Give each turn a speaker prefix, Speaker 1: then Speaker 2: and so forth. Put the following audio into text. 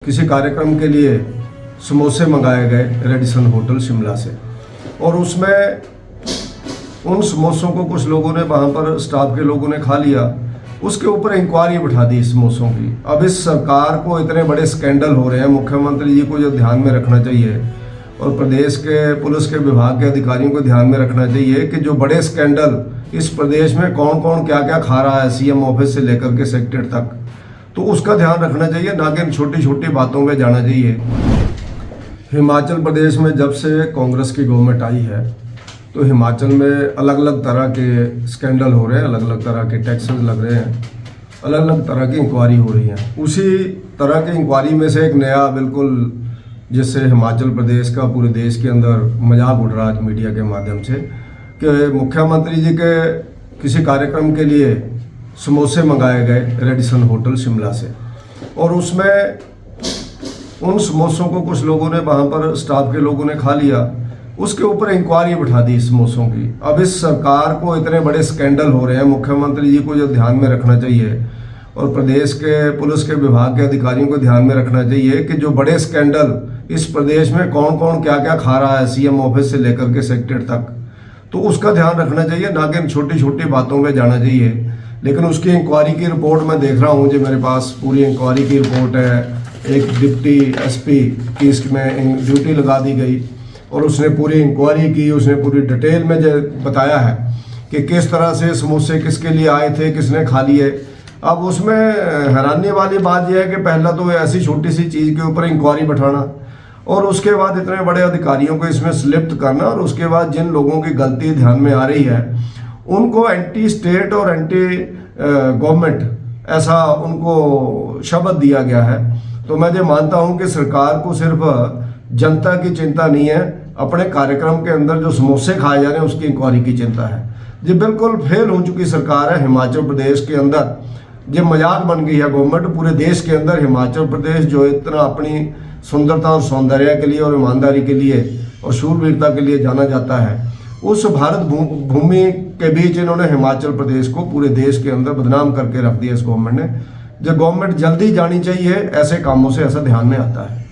Speaker 1: किसी कार्यक्रम के लिए समोसे मंगाए गए रेडिसन होटल शिमला से, और उसमें उन समोसों को कुछ लोगों ने वहाँ पर स्टाफ के लोगों ने खा लिया। उसके ऊपर इंक्वायरी बिठा दी समोसों की। अब इस सरकार को इतने बड़े स्कैंडल हो रहे हैं, मुख्यमंत्री जी को जो ध्यान में रखना चाहिए और प्रदेश के पुलिस के विभाग के अधिकारियों को ध्यान में रखना चाहिए कि जो बड़े स्कैंडल इस प्रदेश में कौन कौन क्या क्या खा रहा है, सीएम ऑफिस से लेकर के सेक्रेटरी तक, तो उसका ध्यान रखना चाहिए, ना कि छोटी छोटी बातों पे जाना चाहिए। हिमाचल प्रदेश में जब से कांग्रेस की गवर्नमेंट आई है तो हिमाचल में अलग अलग तरह के स्कैंडल हो रहे हैं, अलग अलग तरह के टैक्सेस लग रहे हैं, अलग अलग तरह की इंक्वायरी हो रही है। उसी तरह की इंक्वायरी में से एक नया बिल्कुल, जिससे हिमाचल प्रदेश का पूरे देश के अंदर मजाक उड़ रहा है मीडिया के माध्यम से, कि मुख्यमंत्री जी के किसी कार्यक्रम के लिए समोसे मंगाए गए रेडिसन होटल शिमला से, और उसमें उन समोसों को कुछ लोगों ने वहाँ पर स्टाफ के लोगों ने खा लिया। उसके ऊपर इंक्वायरी बिठा दी समोसों की। अब इस सरकार को इतने बड़े स्कैंडल हो रहे हैं, मुख्यमंत्री जी को जो ध्यान में रखना चाहिए और प्रदेश के पुलिस के विभाग के अधिकारियों को ध्यान में रखना चाहिए कि जो बड़े स्कैंडल इस प्रदेश में कौन कौन क्या क्या खा रहा है, सीएम ऑफिस से लेकर के सेक्रेटरी तक, तो उसका ध्यान रखना चाहिए, ना कि छोटी छोटी बातों पे जाना चाहिए। लेकिन उसकी इंक्वायरी की रिपोर्ट मैं देख रहा हूँ, जो मेरे पास पूरी इंक्वायरी की रिपोर्ट है। एक डिप्टी एसपी की इसमें ड्यूटी लगा दी गई और उसने पूरी इंक्वायरी की, उसने पूरी डिटेल में जो बताया है कि किस तरह से समोसे किसके लिए आए थे, किसने खा लिए। अब उसमें हैरानी वाली बात यह है कि पहला तो ऐसी छोटी सी चीज़ के ऊपर इंक्वायरी बैठाना और उसके बाद इतने बड़े अधिकारियों को इसमें स्लिप्त करना, और उसके बाद जिन लोगों की गलती ध्यान में आ रही है उनको एंटी स्टेट और एंटी गवर्नमेंट ऐसा उनको शब्द दिया गया है। तो मैं ये मानता हूं कि सरकार को सिर्फ जनता की चिंता नहीं है, अपने कार्यक्रम के अंदर जो समोसे खाए जा रहे हैं उसकी इंक्वायरी की चिंता है। ये बिल्कुल फेल हो चुकी सरकार है हिमाचल प्रदेश के अंदर। ये मजाक बन गई है गवर्नमेंट पूरे देश के अंदर। हिमाचल प्रदेश जो इतना अपनी सुंदरता और सौंदर्य के लिए और ईमानदारी के लिए और शूरवीरता के लिए जाना जाता है, उस भारत भूमि के बीच इन्होंने हिमाचल प्रदेश को पूरे देश के अंदर बदनाम करके रख दिया इस गवर्नमेंट ने। जो गवर्नमेंट जल्दी जानी चाहिए, ऐसे कामों से ऐसा ध्यान में आता है।